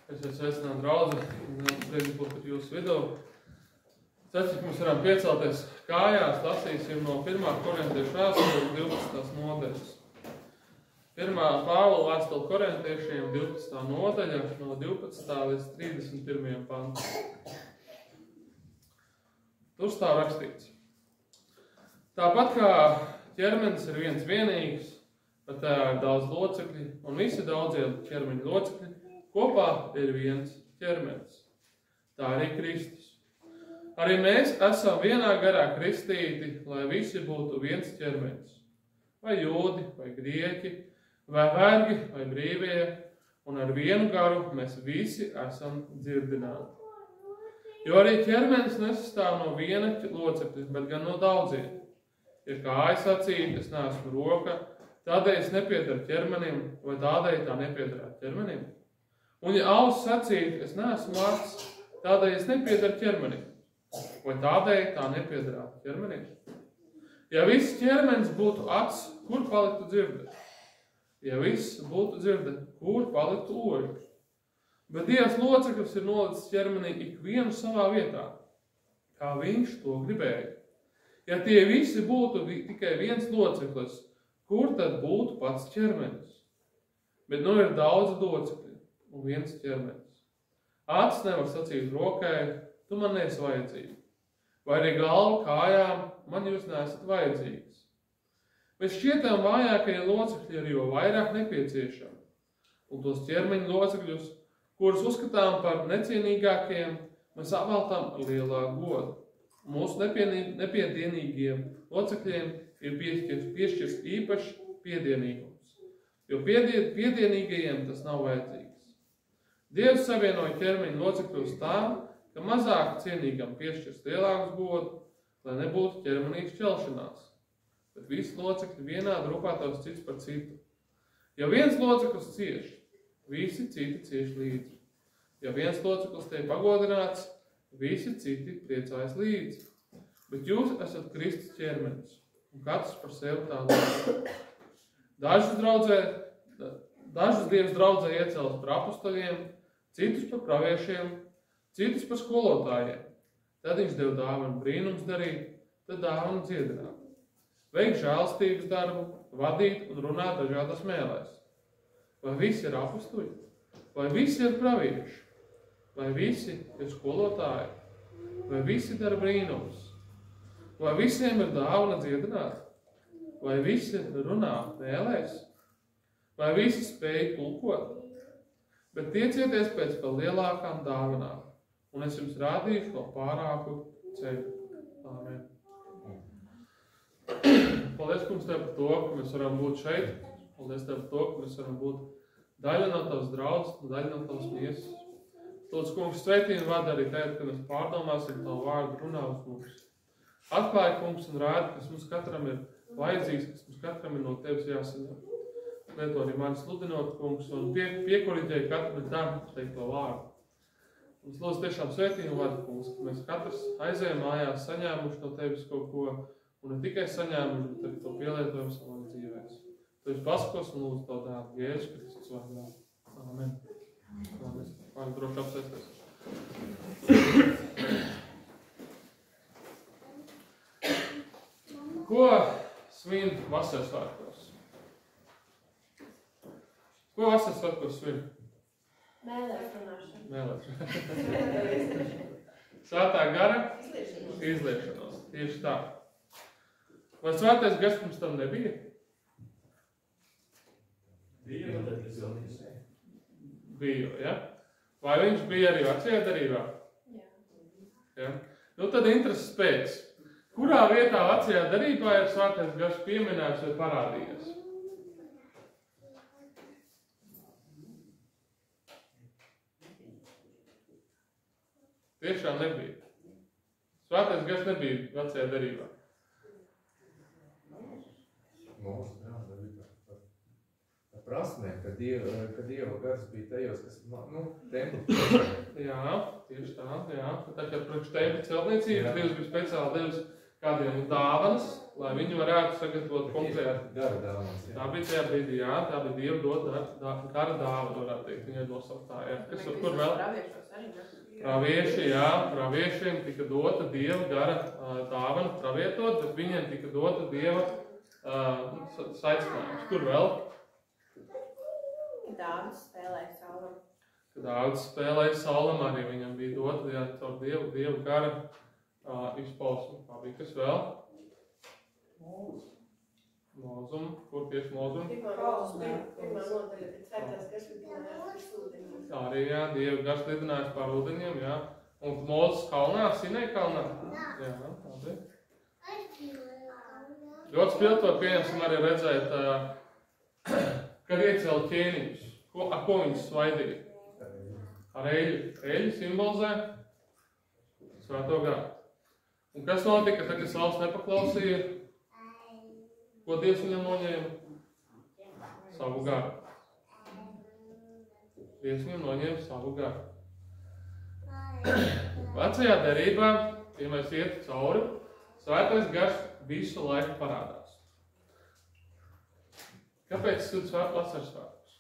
Es sveicinātu draudzi, un prieks būt ar jūsu vidū. Cik mēs varam piecelties kājās, lasīsim no 1. Korintiešu vēstules 12. nodaļas. 1. Pāvila vēstule korintiešiem 12. nodaļa no 12. līdz 31. pantam. Tur stāv rakstīts. Tāpat kā ķermenis ir viens vienīgs, bet tā ir daudz locekļi, un visi daudzie ķermeņa locekļi kopā ir viens ķermenis. Tā arī Kristus. Arī mēs esam vienā garā kristīti, lai visi būtu viens ķermenis. Vai jūdi, vai grieķi, vai vergi, vai brīvie, un ar vienu garu mēs visi esam dzirdināti. Jo arī ķermenis nesastāv no viena locekļa, bet gan no daudziem. Ja kāja sacīt, es neesmu roka, tādēļ es nepiedaru ķermenim, vai tādēļ tā nepiedarāt ķermenim. Un ja auss sacīt, es neesmu acs, tādēļ es nepiedaru ķermenim, vai tādēļ tā nepiedarāt ķermenim. Ja viss ķermenis būtu acs, kur paliktu dzirde? Ja viss būtu dzirde, kur paliktu oļi? Bet Dievs locekļus ir nolicis ķermenī ikvienu savā vietā, kā viņš to gribēja. Ja tie visi būtu tikai viens loceklis, kur tad būtu pats ķermenis? Bet nu ir daudz locekļi un viens ķermenis. Acis nevar sacīt rokai, tu man neesi vajadzīga. Vai arī galva kājām, man jūs neesat vajadzīgas. Bet šķietam vājākajie locekļi ir jo vairāk nepieciešami. Un tos ķermeņa locekļus, kurus uzskatām par necienīgākiem, mēs apveltam ar lielāku godu. Mūsu nepiedienīgiem locekļiem ir piešķirts īpašs piedienīgums, jo piedienīgajiem tas nav vajadzīgs. Dievs savienoja ķermeņa locekļus tā, ka mazāk cienīgam piešķirs lielāks godu, lai nebūtu ķermenīgs šķelšanās, bet visi locekļi vienādi rūpētos cits par citu. Ja viens loceklis cieš, visi citi cieš līdzi. Ja viens loceklis tiek pagodināts, visi citi priecājas līdzi. Bet jūs esat Kristus ķermenis, un katrs par sevi tā locekli. Dažus Dievs draudzē iecēlis par apostoļiem, citus par praviešiem, citus par skolotājiem. Tad viņš deva dāvanu brīnums darīt, tad dāvanu dziedināt. Veikt žēlstības darbu, vadīt un runāt dažādas mēlēs. Vai visi ir apostoļi? Vai visi ir pravieši? Vai visi ir skolotāji? Vai visi dara brīnums? Vai visiem ir dāvana dziedināt? Vai visi runā mēlēs? Vai visi spēj tulkot? Bet tiecieties pēc vēl lielākām dāvanām, un es jums rādīšu vēl pārāku ceļu. Āmen. Paldies, kungs, Tev par to, ka mēs varam būt šeit. Paldies Tev par to, ka mēs varam būt daļa no Tavas draudzes, daļa no Tavas miesas. Lūdzu, kungs, sveitību vada arī tagad, kad mēs pārdomāsim Tavu vārdu, runā uz mums. Atklāj, kungs, un rādi, kas mums katram ir vajadzīgs, kas mums katram ir no Tevis jāsaņem. Lieto arī mani sludinot, kungs, un piekoriģēji katru darbu teikt to vārdu. Un lūdzu, tiešām sveitību vada, kungs, ka mēs katrs aizējam mājās saņēmuši no Tevis kaut ko, un ne tikai saņēmuši, bet arī to pielietojam savām dzīvēs. Tevis pasakos un lūdzu Tavu dēlu Jēzus Kristus vārdā. Āmen. Āmen. Vārdu droši apsēsties. Ko svin vasaras svētkos? Ko vasaras svētkos svin? Mēlēšanās. Svētā gara? Izliešanos. Tieši tā. Vai svētais gars pirms tam nebija? Bija, ja? Vai viņš bija arī vecajā darībā? Ja? Nu tad intereses pēc. Kurā vietā vecajā darībā ir svētais gars pieminēts vai parādījies? Tiešām nebija. Svētais gars nebija vecajā darībā. Prasmē, ka Dieva gars bija tajos, kas, templi. Jā, tieši tā, jā. Tā kā priekš templi celtniecības Dievs bija speciāli devis kādiem dāvanas, lai viņi varētu sagatavot konkrēti. Gara dāvanas, jā. Tā bija tajā brīdī, jā, tā bija Dieva dota gara dāvana, varētu teikt, viņai nosauktā, jā. Kas kur vēl? Pravieši, jā, praviešiem tika dota Dieva gara dāvana pravietot, bet viņiem tika dota Dieva saicinājums. Kur vēl? Daudz spēlēja saulam. Daudz spēlēja saulam, arī viņam bija dota, jā, caur Dievu gara izpausmi. Tā bija kas vēl? Mūzum. Kur tieši mūzum? Pirmā nodaļa ir svētās gars lidinājās par ūdeņiem. Tā arī, jā, Dieva gars lidinājās par ūdeņiem, jā. Un Mūzes kalnā, Sinai kalnā? Jā, tā bija. Ļoti spilgto pieņemsim arī redzēt, kad iecēla ķēniņus. Ar ko viņus svaidīja? Ar eļu. Eļu simbolizē svēto garu. Un kas notika, tad, kad Sauls nepaklausīja? Ko Dievs viņam noņēma? Savu garu. Dievs viņam noņēma savu garu. Vecajā derībā, ja mēs iet cauri, svētais gars visu laiku parādās. Kāpēc skatu vasaras svētkus?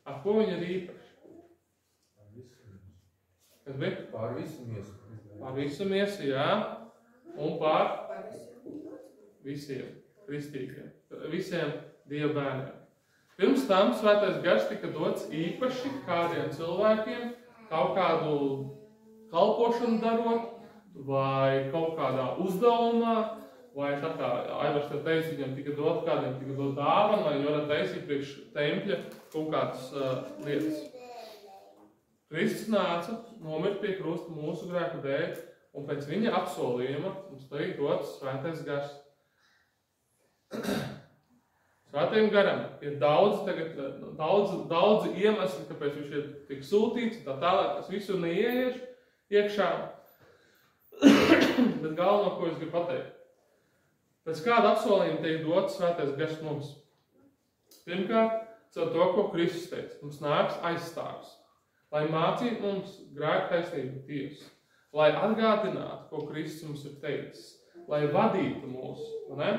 Ar ko viņi ir īpaši? Kas bija? Pār visu miesu. Pār visu miesu, jā. Un pār visiem kristīgiem. Visiem Dieva bērniem. Pirms tam svētais gars tika dots īpaši kādiem cilvēkiem, kaut kādu kalpošanu darot, vai kaut kādā uzdevumā, vai tā kā Aivars te teica, viņam tika dot kādiem, tika dot dāvana, lai viņi varētu taisīt priekš tempļa kaut kādas lietas. Kristus nāca, nomirt pie krusta mūsu grēku dēļ, un pēc viņa apsolījuma mums tiek dots svētais gars. Svētajam garam ir daudz iemesli, kāpēc viņš ir tik sūtīts, tā tālāk, kas visur neieieš iekšā. Bet galveno, ko es gribu pateikt. Pēc kāda apsolījuma tiek dots svētais gars mums? Pirmkārt, caur to, ko Kristus teica. Mums nāks aizstāvs, lai mācītu mums grēku taisnību tiesu, lai atgādinātu, ko Kristus mums ir teicis, lai vadītu mūs, ne?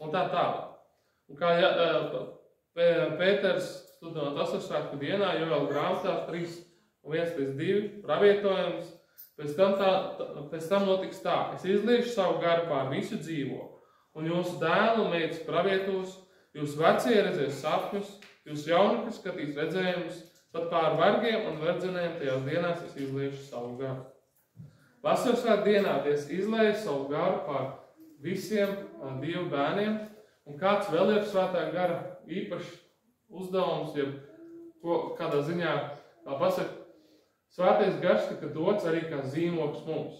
Un tā tālāk. Un kā Pēters studējot Vasarsvētku dienā, Joēla grāmatā 3:1-2 pravietojums, pēc tam notiks tā: es izliešu savu garu pār visu dzīvo, un jūsu dēlu un meitas pravietos, jūs vecie redzēs sapņus, jūs jaunekļi skatīs redzējumus, pat pār vergiem un verdzenēm tajās dienās es izliešu savu garu. Vasarsvētku dienā Dievs izlēja savu garu pār visiem Dieva bērniem, un kāds vēl ir svētā gara īpašs uzdevums, ja kādā ziņā, kā pasaka, svētais gars tika dots arī kā zīmogs mums.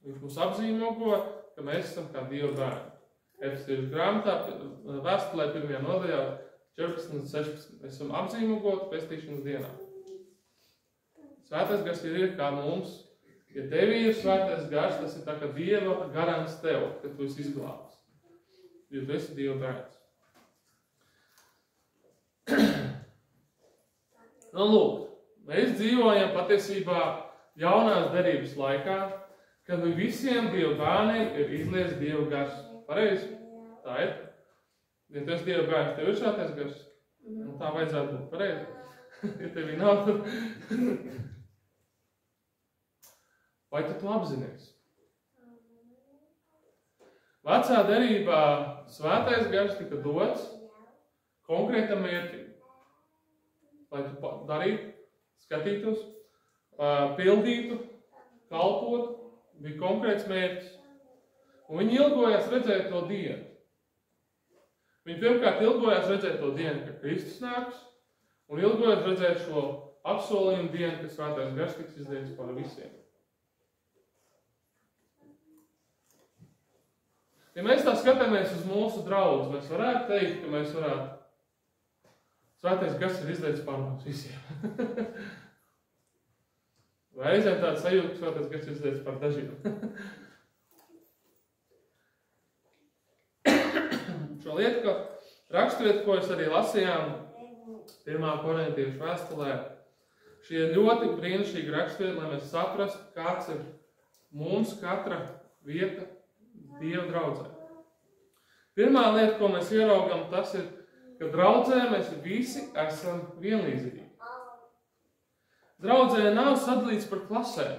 Viņš mums apzīmogo, ka mēs esam kā Dieva bērni. Efesiešu grāmatā, vēstulē 1. nodaļā 14-16. Mēs esam apzīmogoti pestīšanas dienā. Svētais gars ir kā mums. Ja tevī ir svētais gars, tas ir tā kā Dieva garants tev, ka tu esi izglābts. Jo tu esi Dieva bērns. Nu, lūk, mēs dzīvojam patiesībā jaunās derības laikā, kad visiem Dieva bērniem ir izliets Dieva gars. Pareizi? Tā ir. Ja tu esi Dieva bērns, tev ir svētais gars. Nu, tā vajadzētu būt pareizi. Ja tevī nav, tad... Vai tu to apzinies? Vecā derībā svētais gars tika dots konkrētam mērķim. Lai tu darītu, skatītos, pildītu, kalpotu, bija konkrēts mērķis. Un viņi ilgojās redzēt to dienu. Viņi pirmkārt ilgojās redzēt to dienu, kad Kristus nāks, un ilgojās redzēt šo apsolījumu dienu, kad svētais gars tiks izliets par visiem. Ja mēs tā skatāmies uz mūsu draugus, mēs varētu teikt, ka mēs varētu svētais gars ir izliets pār mums visiem. Vai reizēm tāda sajūta, ka svētais gars ir izliets pār dažiem. Šo lietu, raksturvietu, ko es arī lasījām 1. Korintiešu vēstulē, šie ļoti brīnišķīgi raksturvieti, lai mēs saprastu, kāds ir mums katra vieta Dieva draudzē. Pirmā lieta, ko mēs ieraugam, tas ir, ka draudzē mēs visi esam vienlīdzīgi. Draudzē nav sadalīts par klasēm.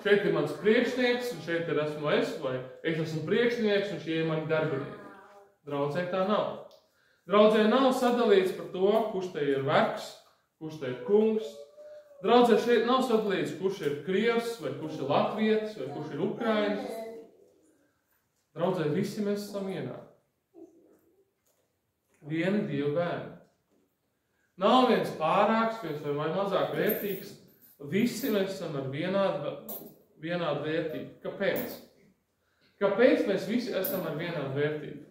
Šeit ir mans priekšnieks, un šeit ir esmu es, vai es esmu priekšnieks, un šie ir mani darbinieki. Draudzē tā nav. Draudzē nav sadalīts par to, kurš te ir vergs, kurš te ir kungs. Draudzē šeit nav sadalīts, kurš ir krievs, vai kurš ir latvietis, vai kurš ir ukrainis. Draudzē visi mēs esam vienādi. Vieni Dieva bērni. Nav viens pārāks, viens vai mazāk vērtīgs. Visi mēs esam ar vienādu vērtību. Kāpēc? Kāpēc mēs visi esam ar vienādu vērtību?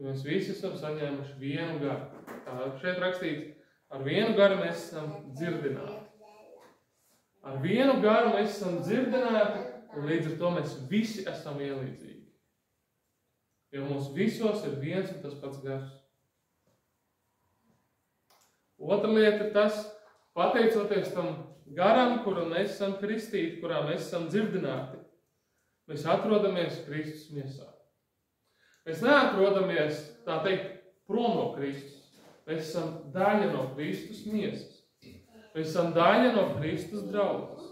Mēs visi esam saņēmuši vienu garu. Tā šeit rakstīts, ar vienu garu mēs esam dzirdināti. Ar vienu garu mēs esam dzirdināti, un līdz ar to mēs visi esam vienlīdzīgi. Jo mums visos ir viens un tas pats gars. Otra lieta ir tas, pateicoties tam garam, kuru mēs esam kristīti, kurā mēs esam dzirdināti, mēs atrodamies Kristus miesā. Mēs neatrodamies, tā teikt, prom no Kristus. Mēs esam daļa no Kristus miesas. Mēs esam daļa no Kristus draudzes.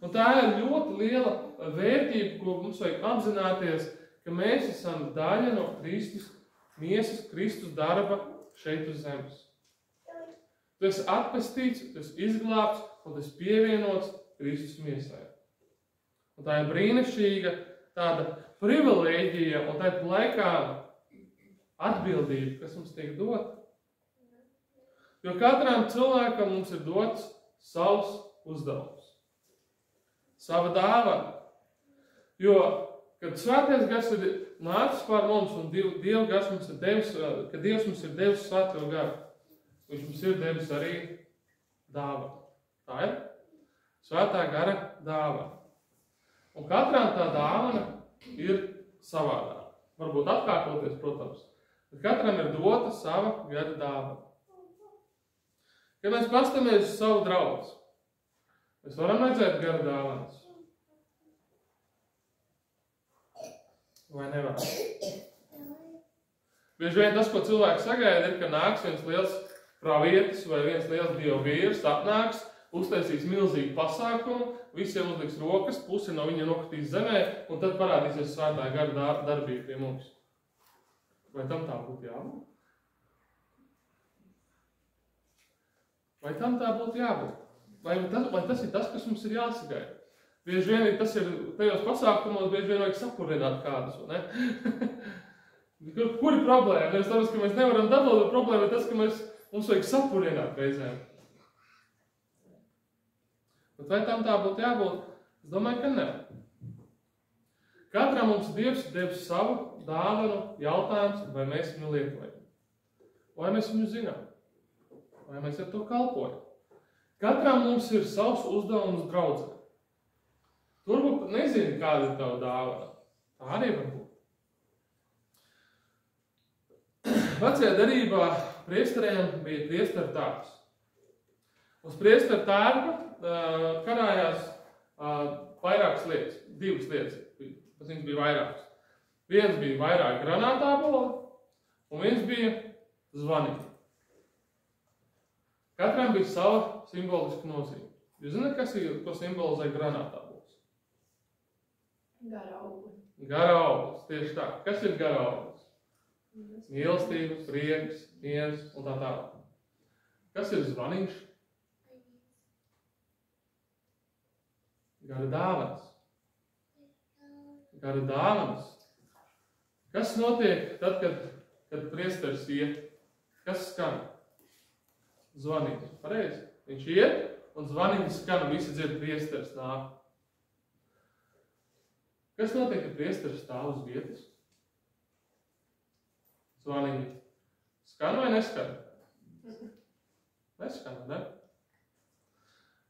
Un tā ir ļoti liela vērtība, ko mums vajag apzināties, ka mēs esam daļa no Kristus miesas, Kristus darba šeit uz zemes. Tu esi atpestīts, tu esi izglābts un tu esi pievienots Kristus miesai. Un tā ir brīnišķīga tāda privilēģija un tā ir laikā atbildība, kas mums tiek dota. Jo katram cilvēkam mums ir dots savs uzdevums, sava dāvana. Jo, kad svētais gars ir nācis pār mums un Dieva gars mums ir devis, kad Dievs mums ir devis svēto garu, viņš mums ir devis arī dāvanu. Tā ir svētā gara dāvana. Un katram tā dāvana ir savādāk. Varbūt atkārtoties, protams, bet katram ir dota sava gara dāvana. Kad mēs pastamies uz savu draugu, mēs varam redzēt gara dāvanas. Vai nevaram? Bieži vien tas, ko cilvēks sagaida, ir, ka nāks viens liels pravietis vai viens liels Dieva vīrs, atnāks, uztaisīs milzīgu pasākumu, visiem uzliks rokas, pusi no viņa nokritīs zemē, un tad parādīsies svētā gara darbība pie mums. Vai tam tā būtu jābūt? Vai tam tā būtu jābūt? Vai tas ir tas, kas mums ir jāsagaida? Bieži vien tas ir tajos pasākumos, bieži vien vajag sapurināt kādus, vai ne? Kur ir problēma? Es domāju, ka mēs nevaram dabūt, bet problēma ir tas, ka mums vajag sapurināt reizēm. Bet vai tam tā būtu jābūt? Es domāju, ka ne. Katram mums Dievs devis savu dāvanu, jautājums, vai mēs viņu lietojam. Vai mēs viņu zinām? Vai mēs ar to kalpojam? Katram mums ir savs uzdevums draudzē. Turbūt nezinu, kāda ir tava dāvana. Tā arī var būt. Vecajā derībā priesteriem bija priesteru tārps. Uz priesteru tārpa karājās vairākas lietas, divas lietas. Tas viņas bija vairākas. Viens bija vairāk granātābola, un viens bija zvanīgi. Katram bija sava simboliska nozīme. Jūs zināt, ko simbolizē granātābols? Gara auglis. Gara auglis, tieši tā. Kas ir gara auglis? Mīlestība, prieks, miers un tā tālāk. Kas ir zvaniņš? Gara dāvanas. Gara dāvanas. Kas notiek tad, kad priesteris iet? Kas skan? Zvanīgs. Pareizi. Viņš iet un zvanīgs skan, visi dzird, priesteris nāk. Kas notiek, kad priesteris stāv uz vietas? Zvanīgi. Skan vai neskan? Neskan, ne?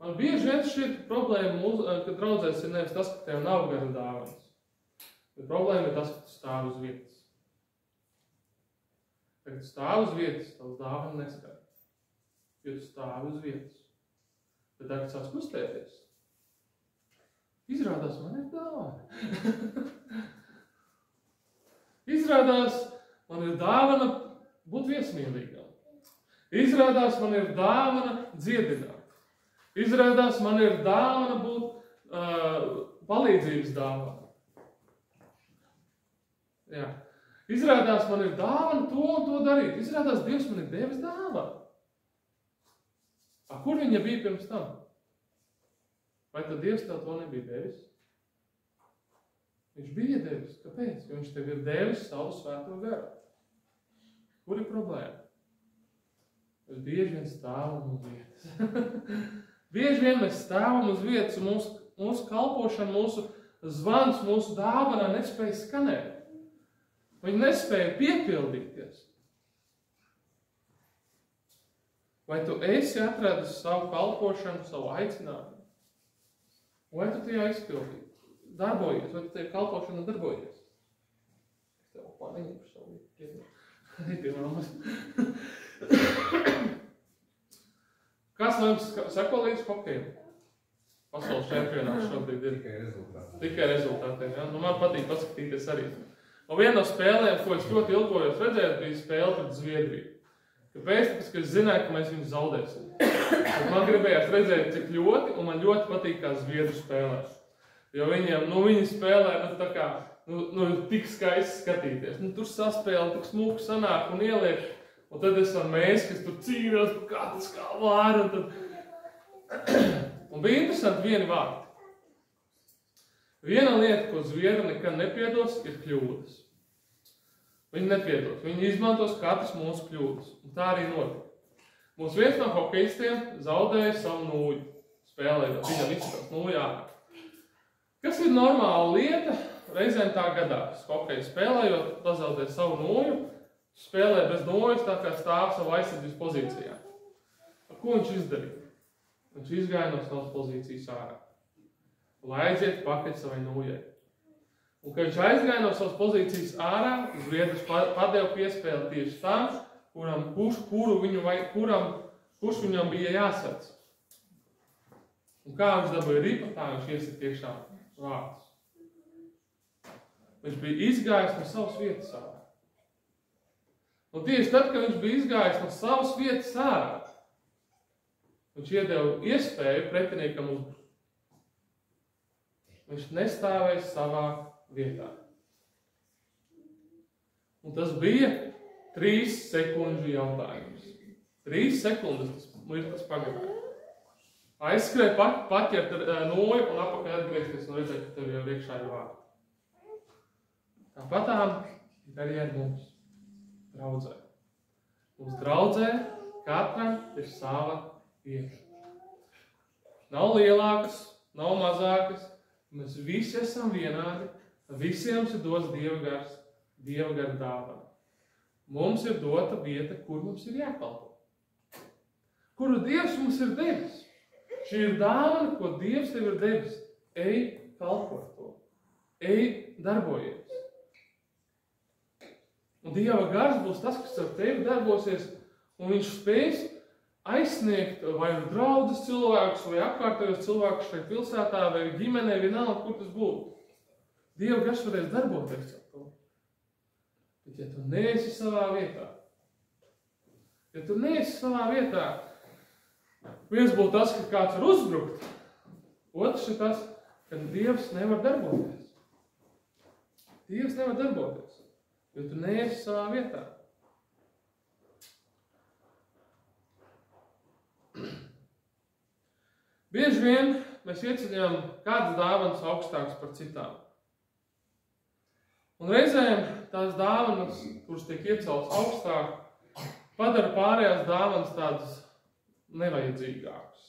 Man bieži vien šķiet problēma, kad draudzēs ir nevis tas, ka tev nav gara dāvanas. Bet problēma ir tas, ka tu stāv uz vietas. Kad tu stāv uz vietas, tavs dāvana neskan. jo tu stāvi uz vietas. Bet tā, kad sāc kustēties, izrādās, man ir dāvana. Izrādās, man ir dāvana būt viesmīlīgam. Izrādās, man ir dāvana dziedināt. Izrādās, man ir dāvana būt palīdzības dāvana. Jā. Izrādās, man ir dāvana to un to darīt. Izrādās, Dievs man ir devis dāvanu. Kur viņa bija pirms tam? Vai tad Dievs tev to nebija devis? Viņš bija devis. Kāpēc? Jo viņš tev ir devis savu svēto garu. Kur ir problēma? Mēs bieži vien stāvam uz vietas. Bieži vien mēs stāvam uz vietas un mūsu kalpošana, mūsu zvans, mūsu dāvanā nespēja skanēt. Viņi nespēja piepildīties. Vai tu esi atradis savu kalpošanu, savu aicinājumu? Vai tu tajā izpildīji? Darbojies, vai tu tajā kalpošana darbojies? Es tev paņemšu savu vietu. Pie mammas. Kas mums seko līdz hokejam? Pasaules čempionāts šobrīd ir. Tikai rezultātiem, ja? Nu, man patīk paskatīties arī. Un viena no spēlēm, ko es ļoti ilgojos redzēt, bija spēle pret Zviedriju. Kāpēc? Tāpēc, ka es zināju, ka mēs viņus zaudēsim. Un man gribējās redzēt, cik ļoti, un man ļoti patīk, kā Zviedru spēlē. Jo viņiem, viņi spēlē, tā kā, tik skaisti skatīties. Tur saspēle, tik smuki sanāk un ieliek, un tad esam mēs, kas tur cīnās, katrs kā var, un tad... Un bija interesanti vieni vārdi. Viena lieta, ko Zviedri nekad nepiedos, ir kļūdas. Viņi nepiedos. Viņi izmantos katrs mūsu kļūdas. Un tā arī notika. Mums viens no hokejistiem zaudēja savu nūju. Spēlējot. Viņam izskatās nūjā. Kas ir normāla lieta? Reizēm tā gadās. Hokeju spēlējot, pazaudē savu nūju. Spēlē bez nūjas, tā kā stāv savu aizsardzības pozīcijā. Ko viņš izdarīja? Viņš izgāja no savas pozīcijas ārā. Lai aiziet pakaļ savai nūjai. Un, kad viņš aizgāja no savas pozīcijas ārā, Zviedrs padeva piespēli tieši tam, kurš viņam bija jāsēc. Un kā viņš dabūja ripu, tā viņš iesit iekšā vārtus. Viņš bija izgājis no savas vietas ārā. Un tieši tad, kad viņš bija izgājis no savas vietas ārā, viņš iedeva iespēju pretiniekam uzbrukt. Viņš nestāvēja savā vietā. Un tas bija 3 sekundžu jautājums. 3 sekundes tas pagāja. Aizskrēja paķert nūju un apakaļ atgriezties un redzēt, ka tev jau iekšā ir vārdi. Tāpatām arī ar mums draudzē. Mums draudzē katram ir sava vieta. Nav lielākas, nav mazākas. Mēs visi esam vienādi. Visiem ir dots Dieva gars, Dieva gara dāvana. Mums ir dota vieta, kur mums ir jākalpo. Kuru Dievs mums ir devis. Šī ir dāvana, ko Dievs tev ir devis. Ej, kalpo to. Ej, darbojies. Un Dieva gars būs tas, kas ar tevi darbosies, un viņš spēs aizsniegt vai draudzes cilvēkus, vai apkārtējos cilvēkus šeit pilsētā, vai ģimenē, vienalga, kur tas būtu. Dieva gars varēs darboties ar to. Bet ja tu neesi savā vietā, viens būtu tas, ka kāds var uzbrukt, otrs ir tas, ka Dievs nevar darboties. Dievs nevar darboties, jo tu neesi savā vietā. Bieži vien mēs ieceļam kādas dāvanas augstākas par citām. Un reizēm tās dāvanas, kuras tiek ieceltas augstāk, padara pārējās dāvanas tādas nevajadzīgākas,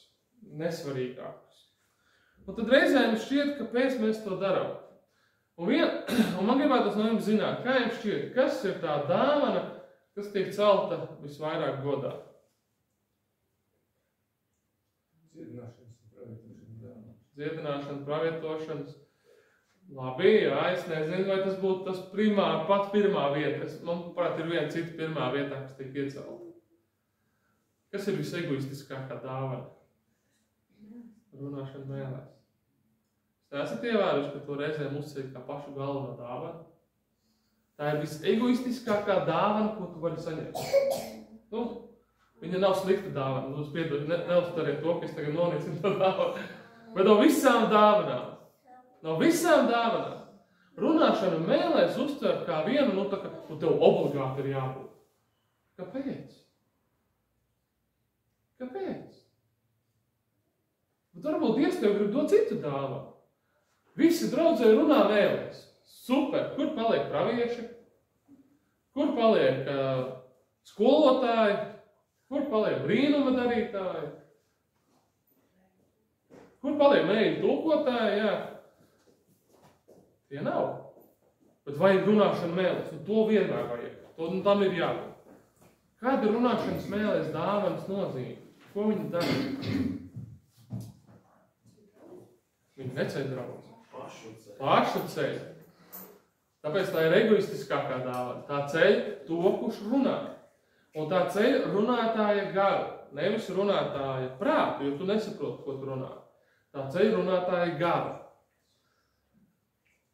nesvarīgākas. Un tad reizēm šķiet, kāpēc mēs to darām. Un man gribētu no jums zināt, kā jums šķiet, kas ir tā dāvana, kas tiek celta visvairāk godā? Dziedināšana, pravietošanas. Labi, jā, es nezinu, vai tas būtu tas pats pirmā vieta. Man, prāt, ir viena cita pirmā vietā, kas tiek iecelta. Kas ir visegoistiskākā dāvana? Runāšana mēlēs. Jūs esat ievēruši, ka to reizēm uzceļ kā pašu galveno dāvanu? Tā ir visegoistiskākā dāvana, ko tu vari saņemt. Viņa nav slikta dāvana. Lūdzu, piedod, neuztariet to, ka es tagad nonicinu to dāvanu. Bet no visām dāvanām, runāšana mēlēs uztver kā vienu, tev obligāti ir jābūt. Kāpēc? Bet varbūt Dievs tev grib dot citu dāvanu. Visi draudzē runā mēlēs. Super! Kur paliek pravieši? Kur paliek skolotāji? Kur paliek brīnuma darītāji? Kur paliek mēļu tulkotāji? Jā. Tie nav. Bet vajag runāšana mēlēs. Un to vienmēr vajag. Tam ir jābūt. Kāda ir runāšanas mēlēs dāvanas nozīme? Ko viņi dara? Viņi neceļ draudz. Pašu ceļ. Tāpēc tā ir egoistiskākā dāvana. Tā ceļ to, kurš runā. Un tā ceļ runātāja garu. Nevis runātāja prātu, jo tu nesaproti, ko tu runā. Tā ceļ runātāja garu.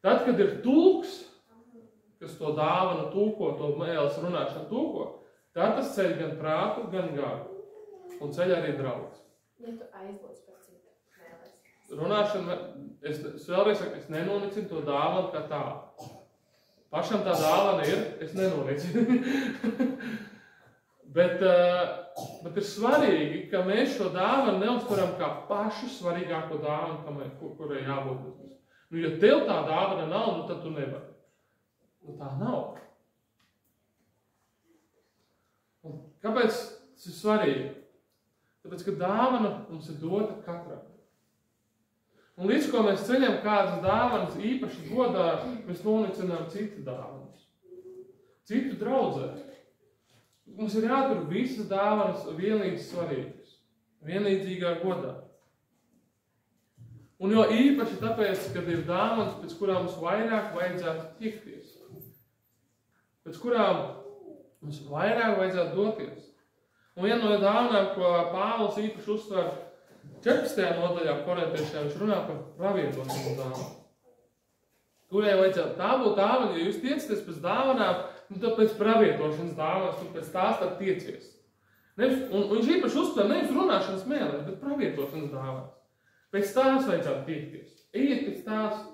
Tad, kad ir tulks, kas to dāvanu tulko, to mēles runāšanu tulko, tad tas ceļ gan prātu, gan garu. Un ceļ arī draudz. Ja tu aizlūdz par citu mēlēs. Runāšana, es vēlreiz saku, es nenonicinu to dāvanu kā tādu. Pašam tā dāvana ir, es nenonicinu. bet ir svarīgi, ka mēs šo dāvanu neuztveram kā pašu svarīgāko dāvanu, kurai jābūt. Ja tev tā dāvana nav, tad tu nevari. Tā nav. Un kāpēc tas ir svarīgi? Tāpēc, ka dāvana mums ir dota katram. Un līdz ko mēs ceļam kādas dāvanas īpaši godā, mēs nonicinām citu dāvanas. Citu draudzē. Mums ir jātur visas dāvanas vienlīdz svarīgas. Vienlīdzīgā godā. Un jo īpaši tāpēc, kad ir dāvanas, pēc kurām mums vairāk vajadzētu tiekties. Pēc kurām mums vairāk vajadzētu doties. Un viena no dāvanām, ko Pāvils īpaši uztver 14. nodaļā korintiešiem, viņš runā par pravietošanas dāvanu. Kurai vajadzētu tā būt dāvana, ja jūs tiecaties pēc dāvanām, tad pēc pravietošanas dāvanas, un pēc tās tad tiecies. Un viņš īpaši uztver nevis runāšanas mēlēs, bet pravietošanas dāvanas. Pēc tās vajadzētu tiekties. Ejiet pēc tās.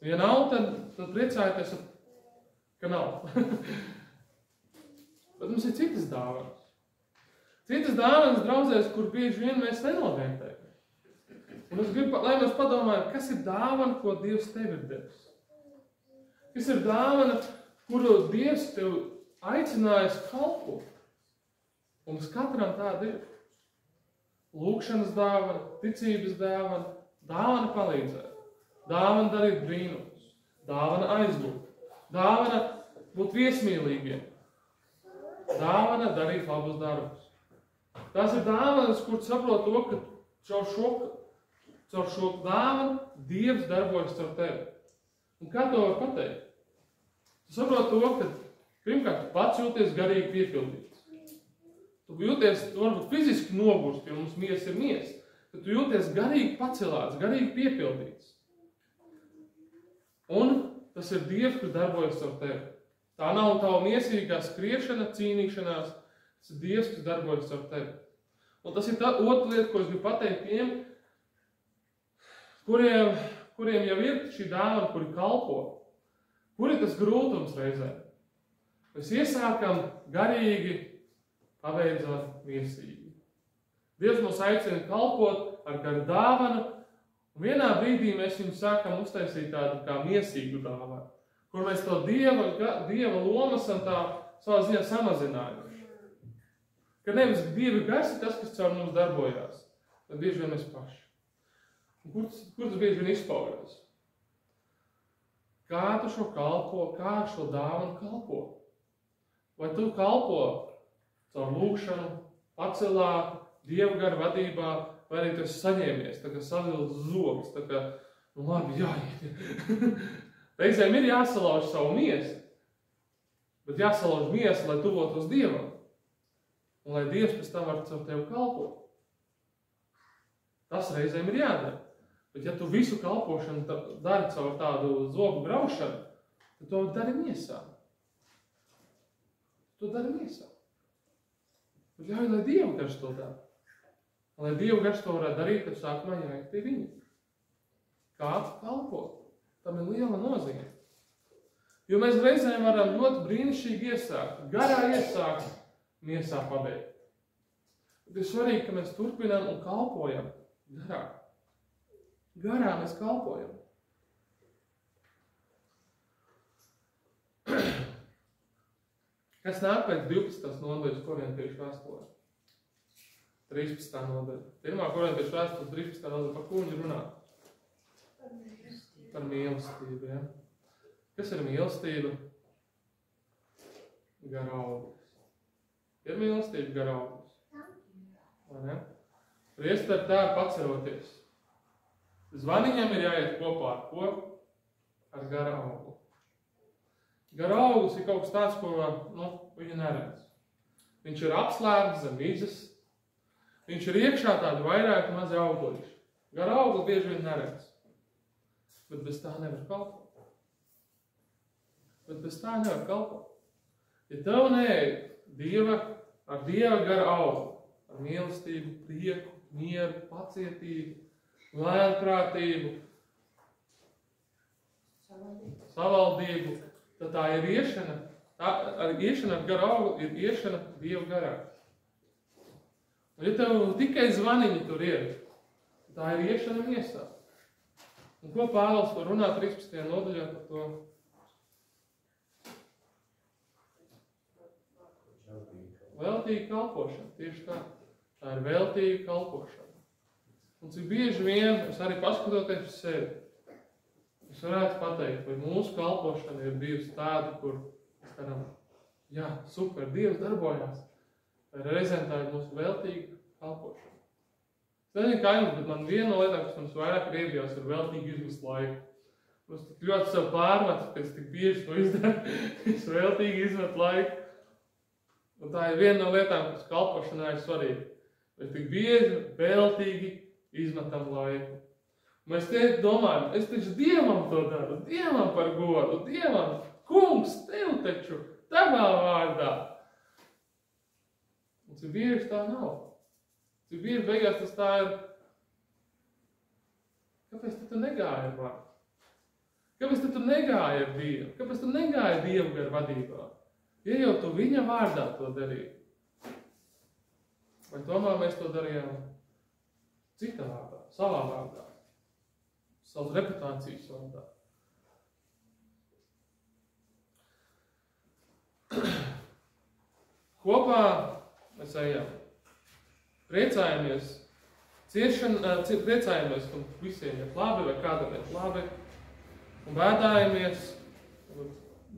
Ja nav, tad priecājieties, ka nav. Bet mums ir citas dāvanas. Citas dāvanas draudzēs, kur bieži vien mēs nenovērtējam. Un es gribu, lai mēs padomājam, kas ir dāvana, ko Dievs tev ir devis. Kas ir dāvana, kuru Dievs tev aicinājis kalpot. Un mums katram tāda ir. Lūkšanas dāvana, ticības dāvana, dāvana palīdzēt, dāvana darīt brīnumus, dāvana aizlūgt, dāvana būt viesmīlīgiem, dāvana darīt labus darbus. Tās ir dāvanas, kur saprot to, ka caur šo dāvanu Dievs darbojas caur tevi. Un kā to var pateikt? Tu saprot to, ka pirmkārt tu pats jūties garīgi piepildīts. Tu jūties, varbūt fiziski nogurst, jo mums miesa ir miesa, tad tu jūties garīgi pacelāts, garīgi piepildīts. Un tas ir Dievs, kurš darbojas caur tevi. Tā nav tava miesīgā skriešana, cīnīšanās, tas ir Dievs, kas darbojas caur tevi. Un tas ir tā otra lieta, ko es gribu pateikt tiem, kuriem jau ir šī dāvana, kuri kalpo. Kur ir tas grūtums reizē? Mēs iesākam garīgi, pabeidzam miesīgi. Dievs mūs aicina kalpot ar garu dāvanu, un vienā brīdī mēs viņu sākam uztaisīt tādu kā miesīgu dāvanu, kur mēs to Dieva lomu esam tā savā ziņā samazinājuši. Ka nevis Dieva gars ir tas, kas caur mums darbojās, tad bieži vien mēs paši. Un kur tas bieži vien izpaužas? Kā tu šo kalpo, kā šo dāvanu kalpo? Vai tu kalpo caur lūkšanu, pacelātu, Dieva garu vadībā, vai arī tu esi saņēmies, tā kā savilds zobs, tā kā, labi, jāiet. Reizēm ir jāsalauž savu miesu, bet jāsalauž miesu, lai tuvotos Dievam. un lai Dievs pēc tam var caur tevi kalpot. Tas reizēm ir jādara. Bet ja tu visu kalpošanu dari caur tādu zobu graušanu, tad to dari miesā. To dari miesā. Bet ļauj, lai Dieva gars to dara. Lai Dieva gars to varētu darīt, tad sākumā jāiet pie viņa. Kā kalpot? Tam ir liela nozīme. Jo mēs reizēm varam ļoti brīnišķīgi iesākt, garā iesākt, miesā pabeigt. Bet ir svarīgi, ka mēs turpinām un kalpojam garā. Garā mēs kalpojam. Kas nāk pēc 12. nodaļas Korintiešu vēstulē? 13. nodaļa. 1. Korintiešu vēstule 13. nodaļa. Par ko viņi runā? Par mīlestību, ja? Kas ir mīlestība? Garauglis. Ir mīlestība garauglis. Vai ne? Priesteri tā paceroties. Zvaniņam ir jāiet kopā ar ko? Ar garaugli. Garauglis ir kaut kas tāds, ko viņa neredz. Viņš ir apslēpts zem mizas. Viņš ir iekšā tādi vairāki mazi auguļi. Garaugli bieži vien neredz. Bet bez tā nevar kalpot. Ja tev neej ar Dieva gara augli, ar mīlestību, prieku, mieru, pacietību, lēnprātību, savaldību, tad tā ir iešana, iešana ar gara augli ir iešana Dieva garā. Un ja tev tikai zvaniņi tur ir, tā ir iešana miesā. Un ko Pāvils var runāt 13. nodaļā par to? Veltīga kalpošana, tieši tā. Tā ir veltīga kalpošana. Un cik bieži vien, es arī paskatoties uz sevi, es varētu pateikt, vai mūsu kalpošana ir bijusi tāda, kur mēs varam, jā, super, Dievs darbojās. Vai reizēm tā ir mūsu veltīga kalpošana. Es nezinu, kā jums, bet man viena no lietām, kas mums vairāk ir iebijās, ir veltīgi izmest laiku. Mums tik ļoti sev pārmet, ka es tik bieži to izdaru, es veltīgi izmetu laiku. Un tā ir viena no lietām, kas kalpošanā ir svarīga. Mēs tik bieži veltīgi izmetam laiku. Mēs te domājam, es taču Dievam to daru, Dievam par godu, Dievam, kungs, tev taču, tavā vārdā. Un cik bieži tā nav. Cik bieži beigās tas tā ir, kāpēc tu negāji ar vārdu? Kāpēc tu negāji ar Dievu? Kāpēc tu negāji Dievu gar vadībā? Ja jau tu viņa vārdā to darīji, vai tomēr mēs to darījām citā vārdā, savā vārdā, savas reputācijas vārdā. Kopā mēs ejam, priecājamies, priecājamies, ka visiem ir labi vai kādam ir labi, un bēdājamies,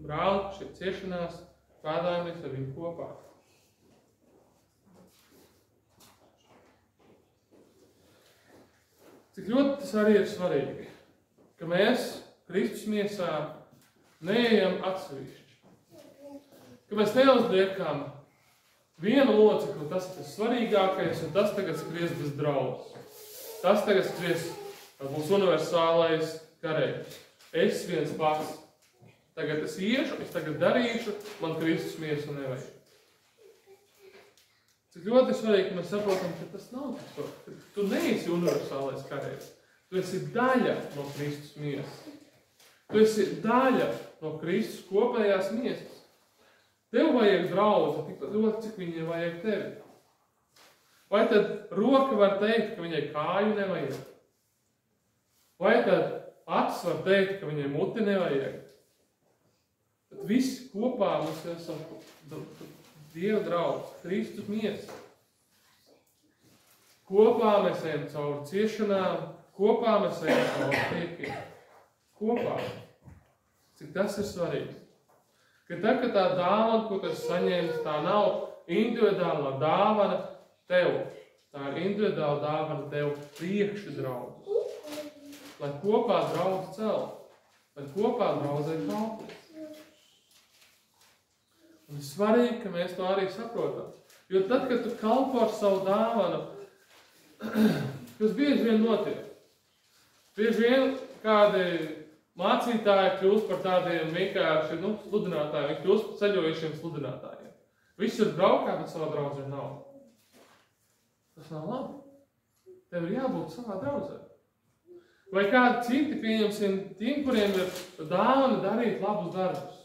brāli, šie ciešanās, bēdājamies ar viņu kopā. Cik ļoti tas arī ir svarīgi, ka mēs Kristus miesā neejam atsevišķi. Ka mēs neuzliekam vienu locekli, tas ir tas svarīgākais, un tas tagad skries bez draudz. Tas tagad skries, būs universālais karējums. Es viens pats. Tagad es iešu, es tagad darīšu, man Kristus miesu nevajag. Cik ļoti svarīgi, ka mēs saprotam, ka tas nav tas, ka tu neesi universālais karējs. Tu esi daļa no Kristus miesas. Tu esi daļa no Kristus kopējās miesas. Tev vajag draudzi, tikpat ļoti, cik viņai vajag tevi. Vai tad roka var teikt, ka viņai kāju nevajag? Vai tad acis var teikt, ka viņai muti nevajag? Tad visi kopā mēs esam Dieva draudz, Kristus miesa. Kopā mēs ejam cauri ciešanām, kopā mēs ejam cauri priekiem. Kopā. Cik tas ir svarīgi. Ka tā, ka tā dāvana, ko tu esi saņēmis, tā nav individuāla dāvana tev. Tā ir individuāla dāvana tev priekšu draudz. Lai kopā draudz celt. Lai kopā draudzē kalpot. Un svarīgi, ka mēs to arī saprotam. Jo tad, kad tu kalpo ar savu dāvanu, kas bieži vien notiek. Bieži vien kādi mācītāji kļūst par tādiem vienkārši, sludinātājiem, viņi kļūst par ceļojušiem sludinātājiem. Viss ir braukā, bet savā draudzē nav. Tas nav labi. Tev ir jābūt savā draudzē. Vai kādi citi, pieņemsim, tiem, kuriem ir dāvana darīt labus darbus.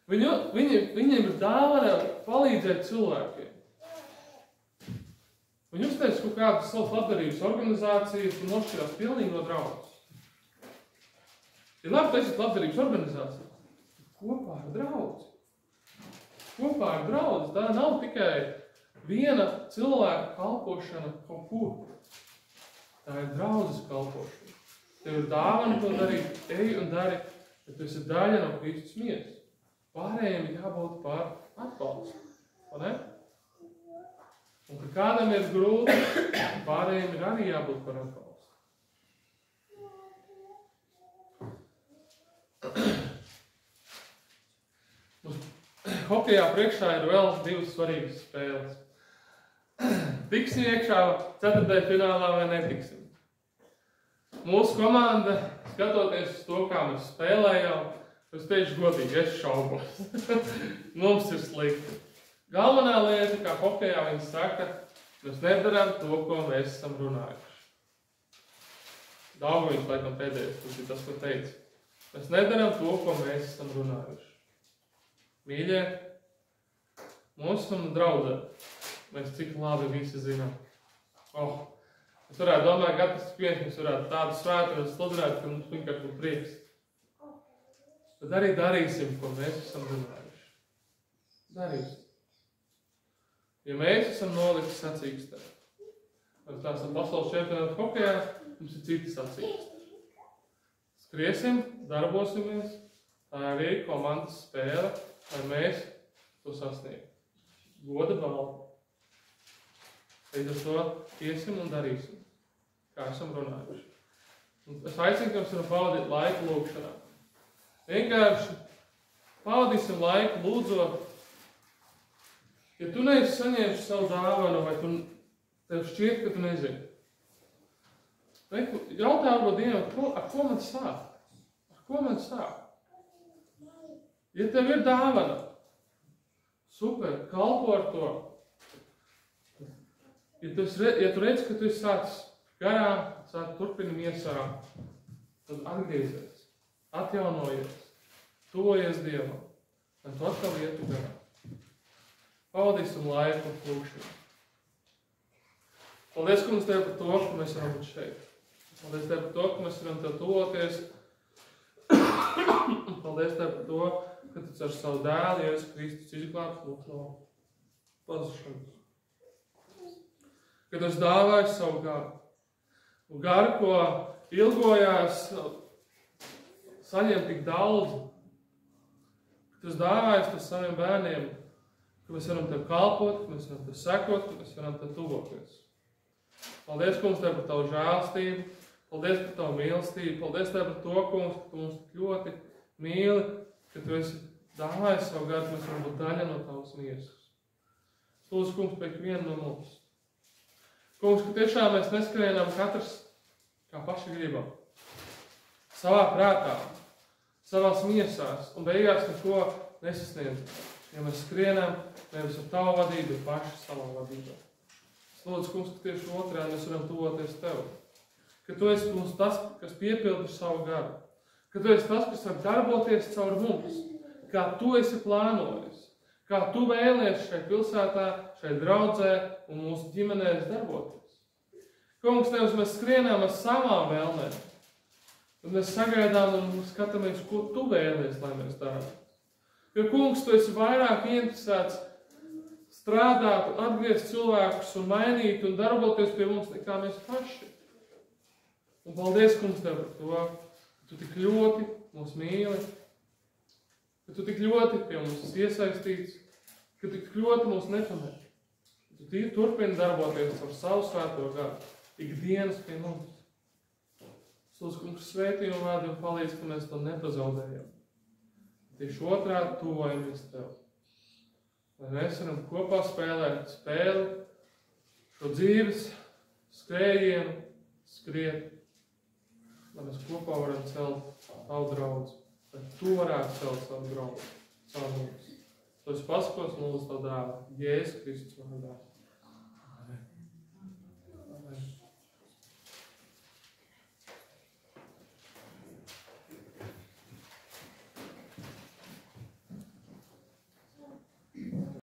Viņiem ir dāvana palīdzēt cilvēkiem. Viņi uzteic kaut kādas savas labdarības organizācijas un nošķirās pilnīgi no draudzes. Ir labi, ka esat labdarības organizācija. Kopā ar draudzi. Kopā ar draudzi. Tā nav tikai viena cilvēka kalpošana kaut kur. Tā ir draudzes kalpošana. Tev ir dāvana to darīt, ej un dari, bet tu esi daļa no Kristus miesas. Pārējiem ir jābūt par atbalstu. Vai ne? Un, ka kādam ir grūti, pārējiem ir arī jābūt par atbalstu. Hokejā priekšā ir vēl 2 svarīgas spēles. Tiksim iekšā 4. finālā vai netiksim. Mūsu komanda, skatoties uz to, kā mēs spēlējām, es teikšu godīgi, es šaubos. Mums ir slikti. Galvenā lieta, kā hokejā viņi saka, mēs nedarām to, ko mēs esam runājuši. Daugoviņš laikam pēdējais, tas ir tas, ko teica. Mēs nedarām to, ko mēs esam runājuši. Mīļie, mums esam draudzē. Mēs cik labi visi zinām. Es varētu domāt, ka tas viens mēs varētu tādu svētu un sludināt, ka mums vienkārši būtu prieks. Bet arī darīsim, ko mēs esam runājuši. Darīsim. Ja mēs esam noliksi sacīkstē, mēs tā esam pasaules čempionātu hokejā, mums ir citi sacīkstē. Skriesim, darbosimies, tā ir arī komandas spēle, lai mēs to sasniegtu. Goda balva. Līdz ar to iesim un darīsim, kā esam runājuši. Un es aicinu, ka mēs varam pavadīt laiku lūgšanā. Vienkārši pavadīsim laiku lūdzot. Ja tu neesi saņēmis savu dāvanu, vai tev šķiet, ka tu nezini. Jautā varbūt Dievam, ar ko man sāk? Ar ko man sāk? Ja tev ir dāvana, super, kalpo ar to. Ja tu redzi, ka tu esi sācis garām, turpini miesā, tad atgriezies, atjaunojies, tuvojies Dievam, lai tu atkal ietu garām. Pavadīsim laiku un lūgšanu. Paldies, Kungs, Tev par to, ka mēs varam būt šeit. Paldies Tev par to, ka mēs varam Tev tuvoties. Paldies Tev par to, ka Tu ar savu dēlu, Jēzus Kristus, izglābs mūs no pazušanas. Kad es dāvāju savu garu. Un garu, ko ilgojās saņemt tik daudz. Kad es dāvāju to saviem bērniem, ka mēs varam Tev kalpot, ka mēs varam Tev sekot, ka mēs varam Tev tuvoties. Paldies, Kungs, Tev par Tavu žēlstību, paldies par Tavu mīlestību, paldies Tev par to, Kungs, ka Tu mums ļoti mīli, ka Tu esi dāvājis savu garu, ka mēs varam būt daļa no Tavas miesas. Lūdzu, Kungs, pēc vienu no mums. Kungs, ka tiešām mēs neskrienam katrs kā paši gribam. Savā prātā, savās miesās un beigās neko nesasniedzam. Ja mēs skrienam, nevis ar Tavu vadību, bet paši savā vadībā. Es lūdzu, Kungs, ka tieši otrā mēs varam tuvoties Tev. Ka Tu esi mums tas, kas piepildi savu garu. Ka Tu esi tas, kas var darboties caur mums. Kā Tu esi plānojis. Kā Tu vēlies šai pilsētā, šai draudzē un mūsu ģimenēs darboties. Kungs, nevis mēs skrienām ar savām vēlmēm, bet mēs sagaidām un skatāmies, ko Tu vēlies, lai mēs darām. Jo, Kungs, Tu esi vairāk interesēts strādāt un atgriezt cilvēkus un mainīt un darboties pie mums nekā mēs paši. Un paldies, Kungs, Tev par to, ka Tu tik ļoti mūs mīli, ka Tu tik ļoti pie mums esi iesaistīts, ka Tu tik ļoti mūs nepamet. Tu turpini darboties ar savu svēto garu, ikdienas pie mums. Lūdzu, Kungs, svētī un vādi un palīdz, ka mēs to nepazaudējam. Tieši otrā tuvojamies Tev. lai mēs varam kopā spēlēt spēli, šo dzīves skrējienu, skriet, lai mēs kopā varam celt savu draudzi, lai tu varētu celt savu draudzi, savu mūsu. To es pasakos un lūdzu tev dēlu, Jēzus Kristus vārdā.